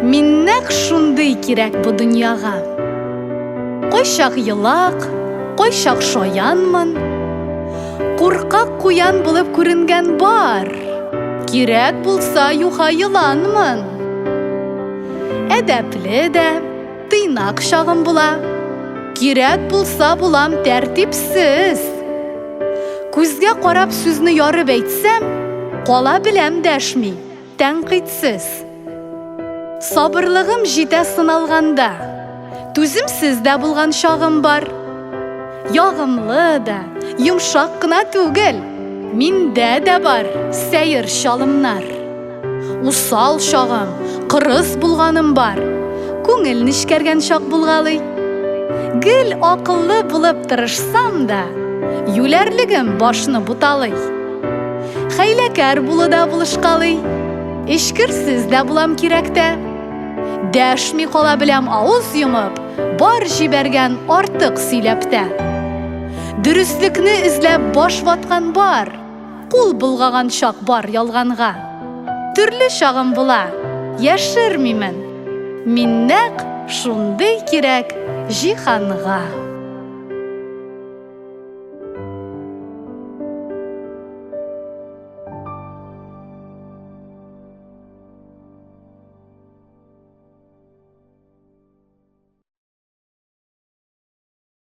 Мин нәк шундый кирәк бу дөньяга. Кайчак елак, кайчак шаянмын. Куркак куян булып күренгән бар. Кирәк булса юха еланмын. Әдәпле дә, тыйнак чагым була. Кирәк булса булам тәртипсез. Күзгә карап сүзне ярып әйтсәм, кала беләм дәшми, тәнкыйтьсез. Сабырлыгым җитә сыналганда, түземсез дә булган чагым бар. Ягымлы да, йомшак кына түгел, миндә дә бар сәер чалымнар. Усал чагым, кырыс булганым бар, күңел нечкәргән чак булгалый. Гел акыллы булып тырышсам да, юләрлегем башны буталый. Хәйләкәр булуда булышкалый, эшкерсез дә булам кирәктә. Дәшми кала беләм авыз йомып, бар җибәргән артык сөйләптә. Дөреслекне эзләп баш ваткан бар, кул булгаган чак бар ялганга. Төрле чагым була, яшермимен. Мин нәкъ шундый кирәк җиһанга.